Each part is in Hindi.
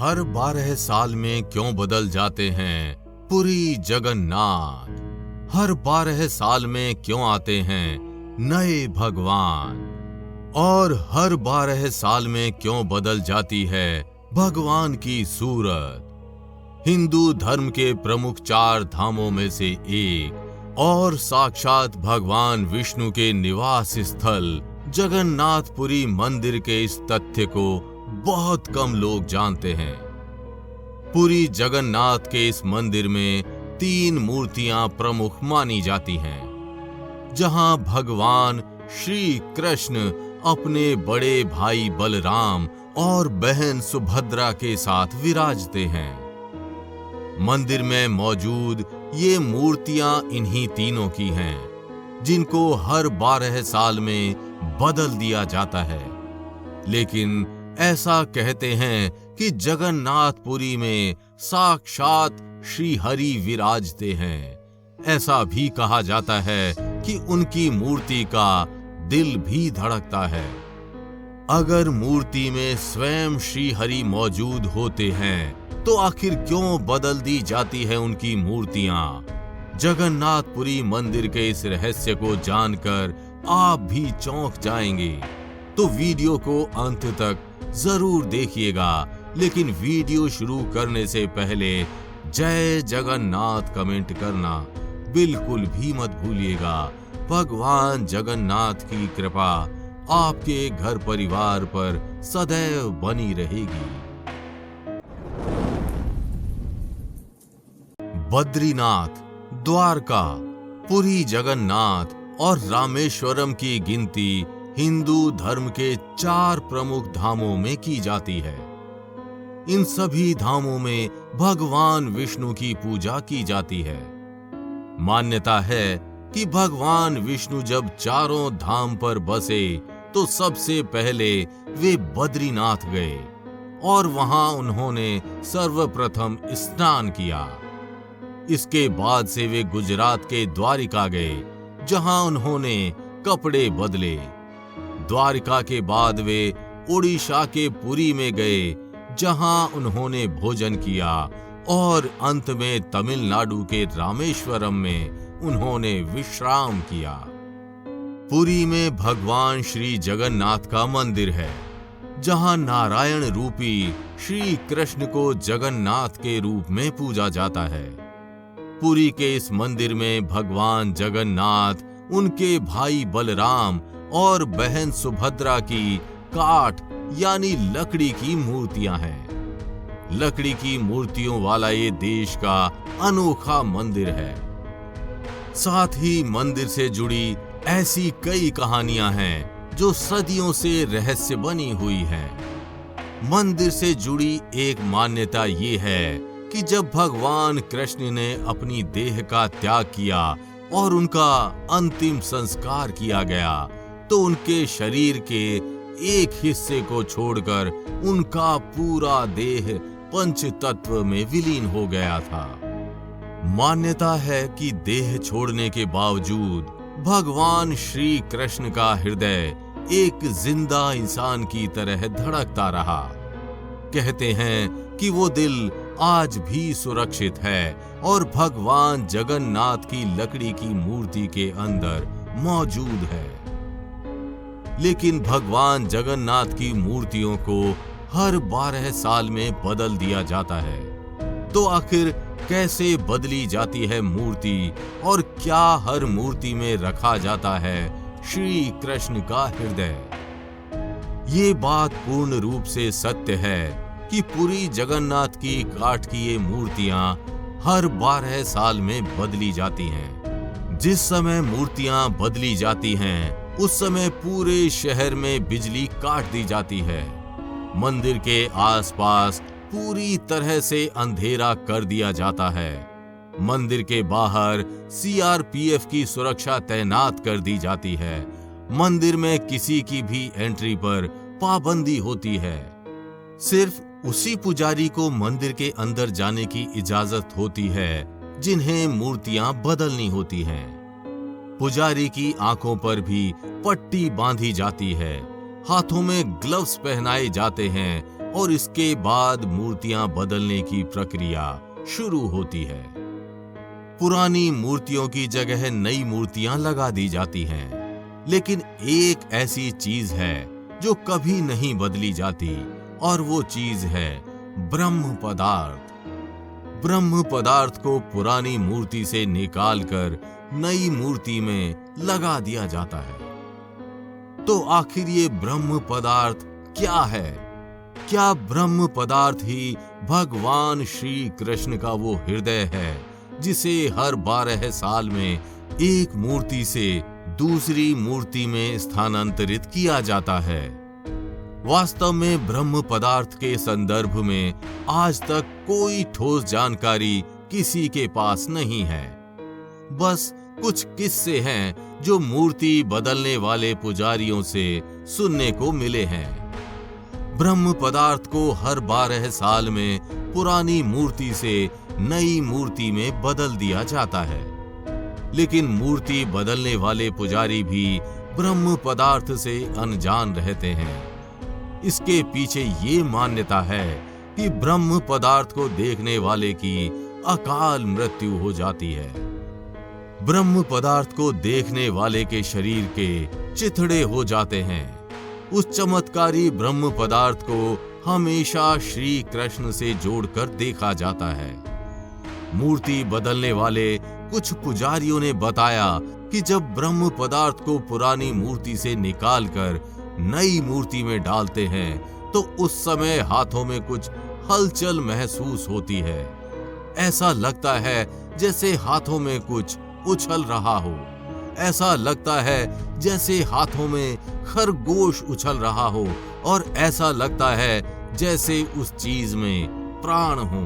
हर 12 साल में क्यों बदल जाते हैं पुरी जगन्नाथ? हर 12 साल में क्यों आते हैं नए भगवान? और हर 12 साल में क्यों बदल जाती है भगवान की सूरत? हिंदू धर्म के प्रमुख 4 धामों में से एक और साक्षात भगवान विष्णु के निवास स्थल जगन्नाथपुरी मंदिर के इस तथ्य को बहुत कम लोग जानते हैं। पुरी जगन्नाथ के इस मंदिर में 3 मूर्तियां प्रमुख मानी जाती हैं, जहां भगवान श्री कृष्ण अपने बड़े भाई बलराम और बहन सुभद्रा के साथ विराजते हैं। मंदिर में मौजूद ये मूर्तियां इन्हीं तीनों की हैं, जिनको हर 12 साल में बदल दिया जाता है। लेकिन ऐसा कहते हैं कि जगन्नाथपुरी में साक्षात श्री हरि विराजते हैं। ऐसा भी कहा जाता है कि उनकी मूर्ति का दिल भी धड़कता है। अगर मूर्ति में स्वयं श्री हरि मौजूद होते हैं तो आखिर क्यों बदल दी जाती है उनकी मूर्तियां? जगन्नाथपुरी मंदिर के इस रहस्य को जानकर आप भी चौंक जाएंगे। तो वीडियो को अंत तक जरूर देखिएगा, लेकिन वीडियो शुरू करने से पहले जय जगन्नाथ कमेंट करना बिल्कुल भी मत भूलिएगा। भगवान जगन्नाथ की कृपा आपके घर परिवार पर सदैव बनी रहेगी। बद्रीनाथ, द्वारका, पुरी जगन्नाथ और रामेश्वरम की गिनती हिंदू धर्म के 4 प्रमुख धामों में की जाती है। इन सभी धामों में भगवान विष्णु की पूजा की जाती है। मान्यता है कि भगवान विष्णु जब चारों धाम पर बसे तो सबसे पहले वे बद्रीनाथ गए और वहां उन्होंने सर्वप्रथम स्नान किया। इसके बाद से वे गुजरात के द्वारिका गए, जहां उन्होंने कपड़े बदले। द्वारिका के बाद वे उड़ीसा के पुरी में गए, जहां उन्होंने भोजन किया और अंत में तमिलनाडु के रामेश्वरम में उन्होंने विश्राम किया। पुरी में भगवान श्री जगन्नाथ का मंदिर है, जहां नारायण रूपी श्री कृष्ण को जगन्नाथ के रूप में पूजा जाता है। पुरी के इस मंदिर में भगवान जगन्नाथ, उनके भाई बलराम और बहन सुभद्रा की काठ यानी लकड़ी की मूर्तियां हैं। लकड़ी की मूर्तियों वाला ये देश का अनोखा मंदिर है। साथ ही मंदिर से जुड़ी ऐसी कई कहानियां हैं जो सदियों से रहस्य बनी हुई हैं। मंदिर से जुड़ी एक मान्यता ये है कि जब भगवान कृष्ण ने अपनी देह का त्याग किया और उनका अंतिम संस्कार किया गया, तो उनके शरीर के एक हिस्से को छोड़कर उनका पूरा देह पंच तत्व में विलीन हो गया था। मान्यता है कि देह छोड़ने के बावजूद भगवान श्री कृष्ण का हृदय एक जिंदा इंसान की तरह धड़कता रहा। कहते हैं कि वो दिल आज भी सुरक्षित है और भगवान जगन्नाथ की लकड़ी की मूर्ति के अंदर मौजूद है। लेकिन भगवान जगन्नाथ की मूर्तियों को हर 12 साल में बदल दिया जाता है। तो आखिर कैसे बदली जाती है मूर्ति और क्या हर मूर्ति में रखा जाता है श्री कृष्ण का हृदय? ये बात पूर्ण रूप से सत्य है कि पुरी जगन्नाथ की काठ की ये मूर्तियां हर 12 साल में बदली जाती हैं। जिस समय मूर्तियां बदली जाती हैं, उस समय पूरे शहर में बिजली काट दी जाती है। मंदिर के आसपास पूरी तरह से अंधेरा कर दिया जाता है। मंदिर के बाहर सीआरपीएफ की सुरक्षा तैनात कर दी जाती है। मंदिर में किसी की भी एंट्री पर पाबंदी होती है। सिर्फ उसी पुजारी को मंदिर के अंदर जाने की इजाजत होती है जिन्हें मूर्तियां बदलनी होती हैं। पुजारी की आंखों पर भी पट्टी बांधी जाती है, हाथों में ग्लव्स पहनाए जाते हैं और इसके बाद मूर्तियां बदलने की प्रक्रिया शुरू होती है। पुरानी मूर्तियों की जगह नई मूर्तियां लगा दी जाती हैं, लेकिन एक ऐसी चीज है जो कभी नहीं बदली जाती और वो चीज है ब्रह्म पदार्थ। ब्रह्म पदार्थ को पुरानी मूर्ति से निकालकर नई मूर्ति में लगा दिया जाता है। तो आखिर ये ब्रह्म पदार्थ क्या है? क्या ब्रह्म पदार्थ ही भगवान श्री कृष्ण का वो हृदय है जिसे हर 12 साल में एक मूर्ति से दूसरी मूर्ति में स्थानांतरित किया जाता है? वास्तव में ब्रह्म पदार्थ के संदर्भ में आज तक कोई ठोस जानकारी किसी के पास नहीं है। बस कुछ किस्से हैं जो मूर्ति बदलने वाले पुजारियों से सुनने को मिले हैं। ब्रह्म पदार्थ को हर 12 साल में पुरानी मूर्ति से नई मूर्ति में बदल दिया जाता है, लेकिन मूर्ति बदलने वाले पुजारी भी ब्रह्म पदार्थ से अनजान रहते हैं। इसके पीछे ये मान्यता है कि ब्रह्म पदार्थ को देखने वाले की अकाल मृत्यु हो जाती है। ब्रह्म पदार्थ को देखने वाले के शरीर के चिथड़े हो जाते हैं। उस चमत्कारी ब्रह्म पदार्थ को हमेशा श्री कृष्ण से जोड़कर देखा जाता है। मूर्ति बदलने वाले कुछ पुजारियों ने बताया कि जब ब्रह्म पदार्थ को पुरानी मूर्ति से निकालकर नई मूर्ति में डालते हैं तो उस समय हाथों में कुछ हलचल महसूस होती है। ऐसा लगता है जैसे हाथों में कुछ उछल रहा हो। ऐसा लगता है जैसे हाथों में खरगोश उछल रहा हो और ऐसा लगता है जैसे उस चीज में प्राण हो।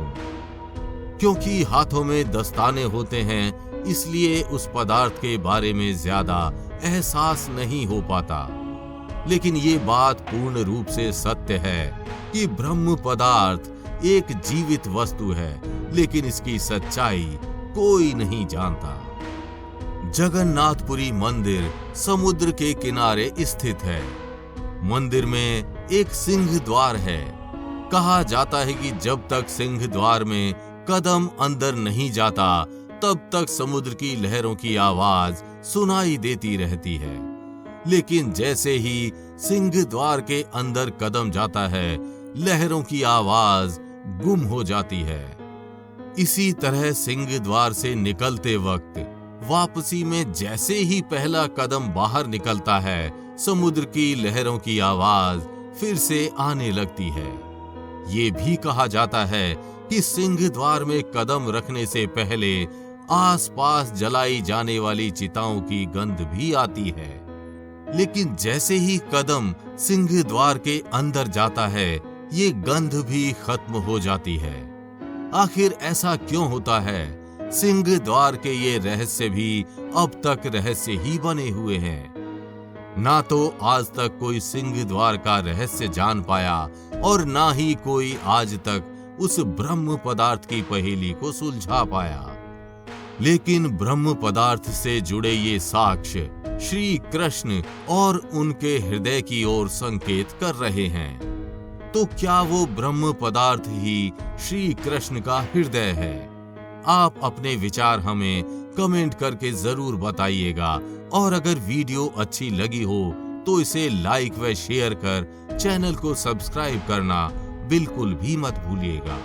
क्योंकि हाथों में दस्ताने होते हैं, इसलिए उस पदार्थ के बारे में ज्यादा एहसास नहीं हो पाता। लेकिन ये बात पूर्ण रूप से सत्य है कि ब्रह्म पदार्थ एक जीवित वस्तु है, लेकिन इसकी सच्चाई कोई नहीं जानता। जगन्नाथपुरी मंदिर समुद्र के किनारे स्थित है। मंदिर में एक सिंह द्वार है। कहा जाता है कि जब तक सिंह द्वार में कदम अंदर नहीं जाता, तब तक समुद्र की लहरों की आवाज सुनाई देती रहती है। लेकिन जैसे ही सिंह द्वार के अंदर कदम जाता है, लहरों की आवाज गुम हो जाती है। इसी तरह सिंह द्वार से निकलते वक्त वापसी में जैसे ही पहला कदम बाहर निकलता है, समुद्र की लहरों की आवाज फिर से आने लगती है। ये भी कहा जाता है कि सिंह द्वार में कदम रखने से पहले आसपास जलाई जाने वाली चिताओं की गंध भी आती है। लेकिन जैसे ही कदम सिंह द्वार के अंदर जाता है, ये गंध भी खत्म हो जाती है। आखिर ऐसा क्यों होता है? सिंह द्वार के ये रहस्य भी अब तक रहस्य ही बने हुए हैं। ना तो आज तक कोई सिंह द्वार का रहस्य जान पाया और ना ही कोई आज तक उस ब्रह्म पदार्थ की पहेली को सुलझा पाया। लेकिन ब्रह्म पदार्थ से जुड़े ये साक्ष्य श्री कृष्ण और उनके हृदय की ओर संकेत कर रहे हैं। तो क्या वो ब्रह्म पदार्थ ही श्री कृष्ण का हृदय है? आप अपने विचार हमें कमेंट करके जरूर बताइएगा और अगर वीडियो अच्छी लगी हो तो इसे लाइक व शेयर कर चैनल को सब्सक्राइब करना बिल्कुल भी मत भूलिएगा।